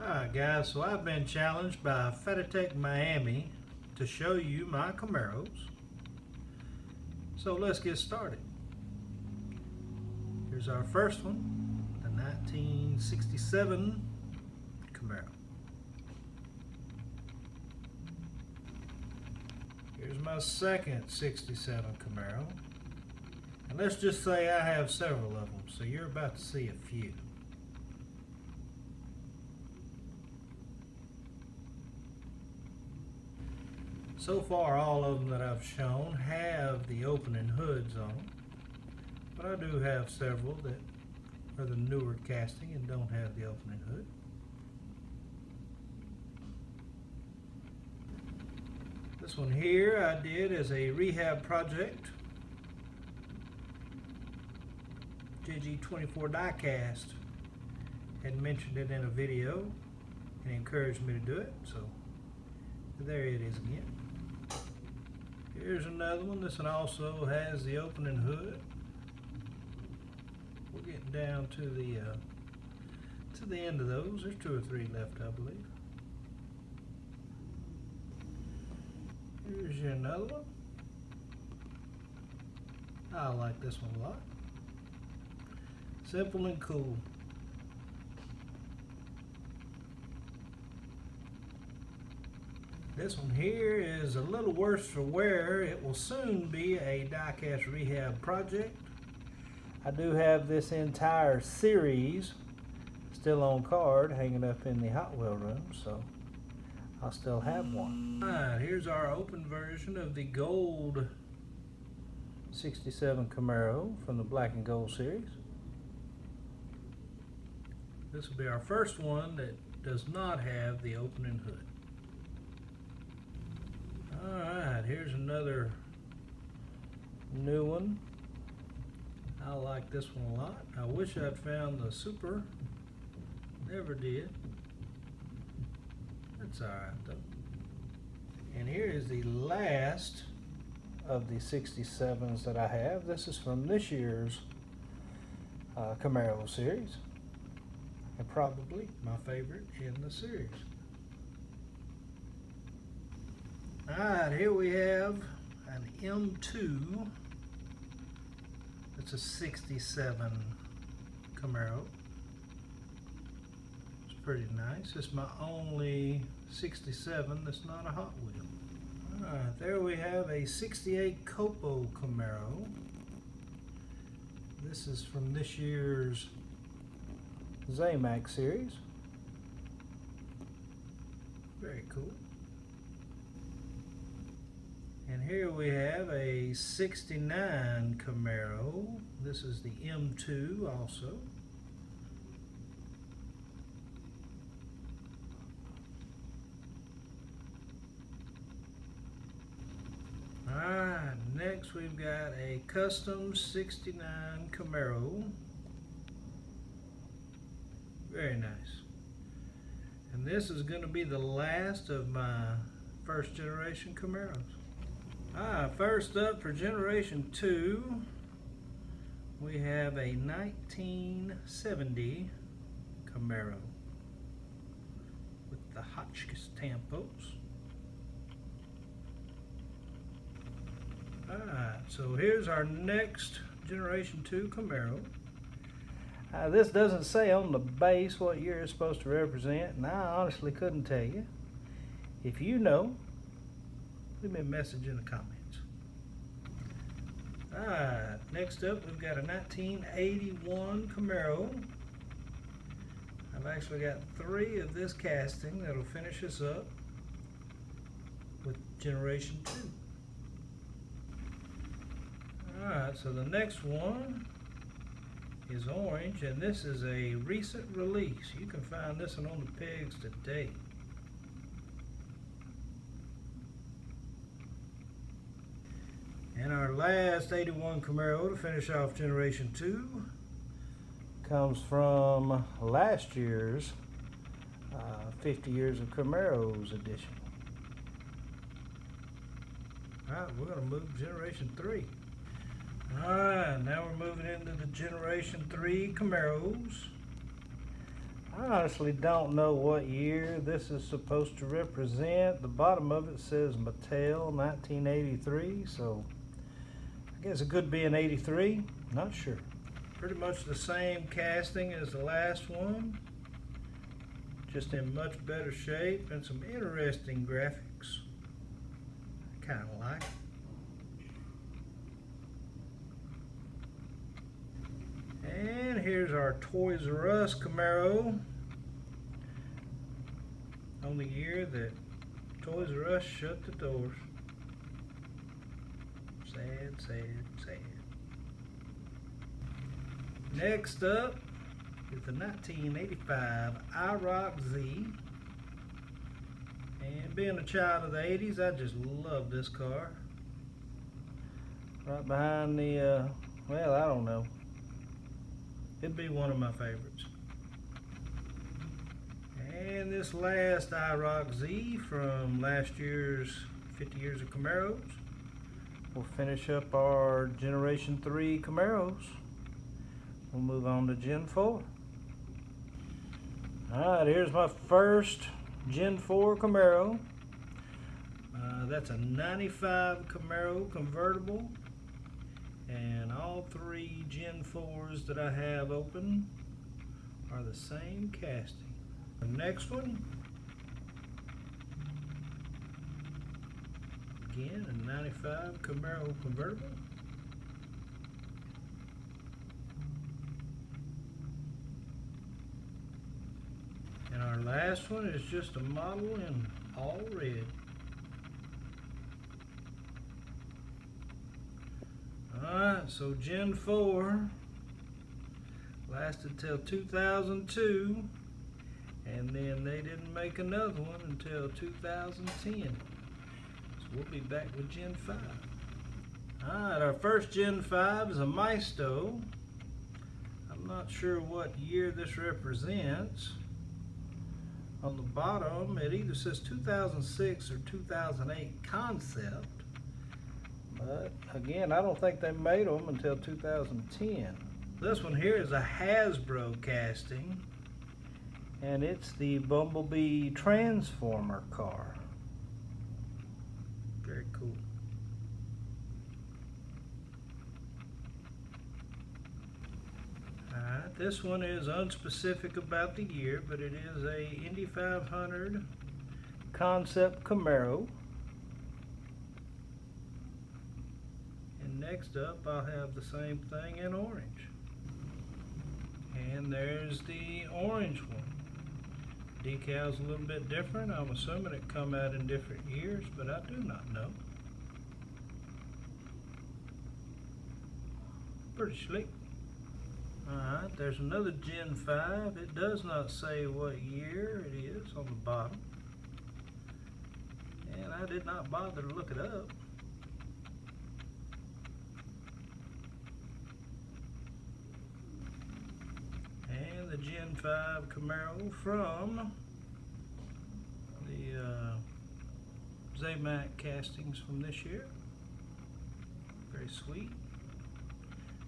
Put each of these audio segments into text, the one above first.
Alright guys, so I've been challenged by Fetitech Miami to show you my Camaros. So let's get started. Here's our first one, the 1967 Camaro. Here's my second 67 Camaro. And let's just say I have several of them, so you're about to see a few. So far, all of them that I've shown have the opening hoods on them, but I do have several that are the newer casting and don't have the opening hood. This one here I did as a rehab project. GG24 diecast had mentioned it in a video and encouraged me to do it, so there it is again. Here's another one. This one also has the opening hood. We're getting down to the end of those. There's 2 or 3 left, I believe. Here's another one. I like this one a lot. Simple and cool. This one here is a little worse for wear. It will soon be a diecast rehab project. I do have this entire series still on card hanging up in the Hot Wheel room, so I'll still have one. Alright, here's our open version of the gold 67 Camaro from the Black and Gold series. This will be our first one that does not have the opening hood. Alright, here's another new one. I like this one a lot. I wish I'd found the Super. Never did. That's alright though. And here is the last of the 67s that I have. This is from this year's Camaro series. And probably my favorite in the series. Alright, here we have an M2. It's a 67 Camaro. It's pretty nice. It's my only 67 that's not a Hot Wheel. Alright, there we have a 68 Copo Camaro. This is from this year's Zamac series. Very cool. And here we have a 69 Camaro. This is the M2 also. Alright, next we've got a custom 69 Camaro. Very nice. And this is going to be the last of my first generation Camaros. First up for Generation 2, we have a 1970 Camaro with the Hotchkiss tampos. So here's our next Generation 2 Camaro. This doesn't say on the base what year it's supposed to represent, and I honestly couldn't tell you. If you know, leave me a message in the comments. Alright, next up we've got a 1981 Camaro. I've actually got 3 of this casting that'll finish us up with Generation 2. Alright, so the next one is orange, and this is a recent release. You can find this one on the pegs today. And our last 81 Camaro to finish off Generation 2 comes from last year's 50 Years of Camaros edition. Alright, we're going to move Generation 3. Alright, now we're moving into the Generation 3 Camaros. I honestly don't know what year this is supposed to represent. The bottom of it says Mattel 1983, so I guess it could be an 83, not sure. Pretty much the same casting as the last one, just in much better shape and some interesting graphics. I kind of like it. And here's our Toys R Us Camaro, on the year that Toys R Us shut the doors. Sad, sad, sad. Next up is the 1985 IROC Z. And being a child of the 80s, I just love this car. Right behind the, well, I don't know. It'd be one of my favorites. And this last IROC Z from last year's 50 Years of Camaros will finish up our Generation 3 Camaros. We'll move on to Gen 4. Alright, here's my first Gen 4 Camaro. That's a 95 Camaro convertible. And all three Gen 4s that I have open are the same casting. The next one, again a 95 Camaro convertible. And our last one is just a model in all red. Alright, so Gen 4 lasted till 2002, and then they didn't make another one until 2010. So we'll be back with Gen 5. Alright, our first Gen 5 is a Maisto. I'm not sure what year this represents. On the bottom, it either says 2006 or 2008 concept. But again, I don't think they made them until 2010. This one here is a Hasbro casting, and it's the Bumblebee Transformer car. Very cool. Alright, this one is unspecific about the year, but it is a Indy 500 concept Camaro. Next up, I'll have the same thing in orange. And there's the orange one. Decal's a little bit different. I'm assuming it come out in different years, but I do not know. Pretty slick. Alright, there's another Gen 5. It does not say what year it is on the bottom. And I did not bother to look it up. The Gen 5 Camaro from the Zamac castings from this year. Very sweet.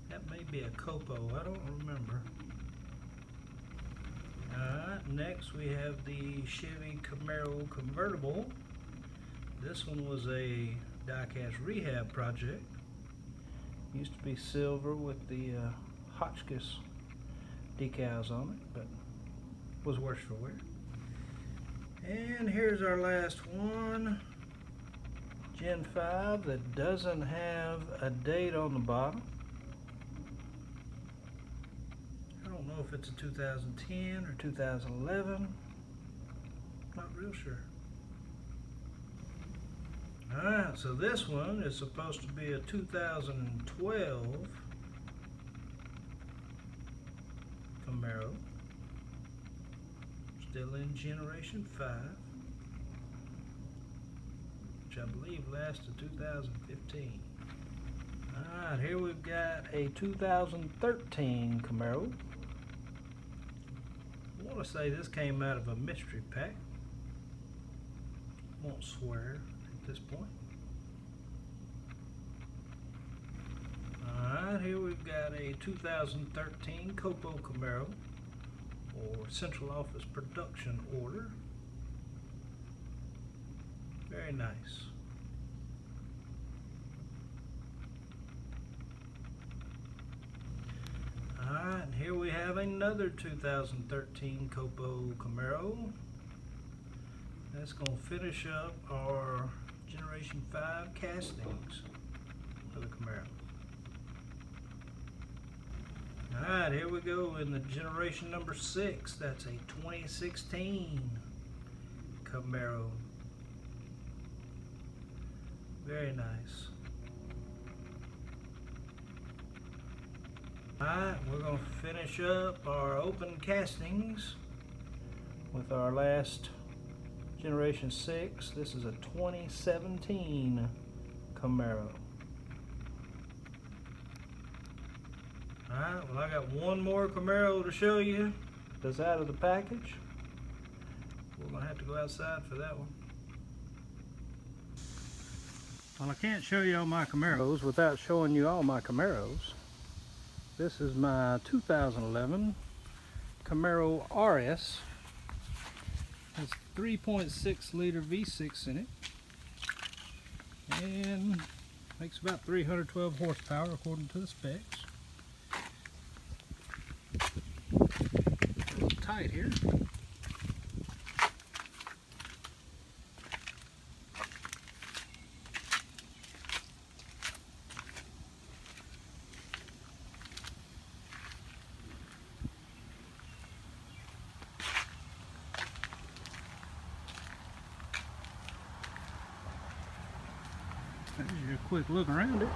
That may be a Copo, I don't remember. Alright, next we have the Chevy Camaro convertible. This one was a die-cast rehab project. Used to be silver with the Hotchkiss decals on it, but was worse for wear. And here's our last one, Gen 5, that doesn't have a date on the bottom. I don't know if it's a 2010 or 2011. Not real sure. Alright, so this one is supposed to be a 2012 Camaro, still in Generation 5, which I believe lasted 2015. Alright, here we've got a 2013 Camaro. I want to say this came out of a mystery pack. Won't swear at this point. Alright, here we've got a 2013 Copo Camaro, or central office production order. Very nice. Alright, and here we have another 2013 Copo Camaro. That's going to finish up our Generation 5 castings for the Camaro. Alright, here we go in the generation number 6. That's a 2016 Camaro. Very nice. Alright, we're going to finish up our open castings with our last Generation 6. This is a 2017 Camaro. Alright, well I got one more Camaro to show you that's out of the package. We're going to have to go outside for that one. Well, I can't show you all my Camaros without showing you all my Camaros. This is my 2011 Camaro RS. Has 3.6 liter V6 in it and makes about 312 horsepower according to the specs. A little tight here. There's your quick look around it.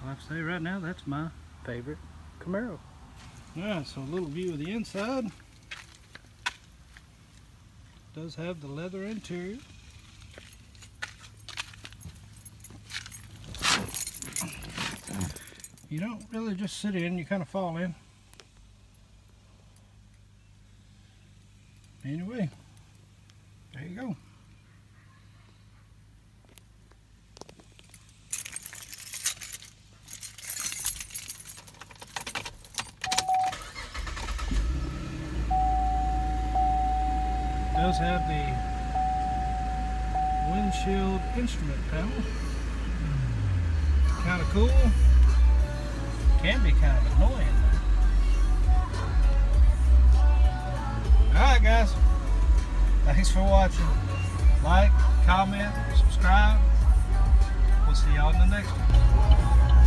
I'll have to say right now, that's my favorite Camaro. Alright, so a little view of the inside. It does have the leather interior. You don't really just sit in, you kind of fall in. Anyway, there you go. Does have the windshield instrument panel. Kind of cool. Can be kind of annoying. Alright guys, thanks for watching. Like, comment, subscribe. We'll see y'all in the next one.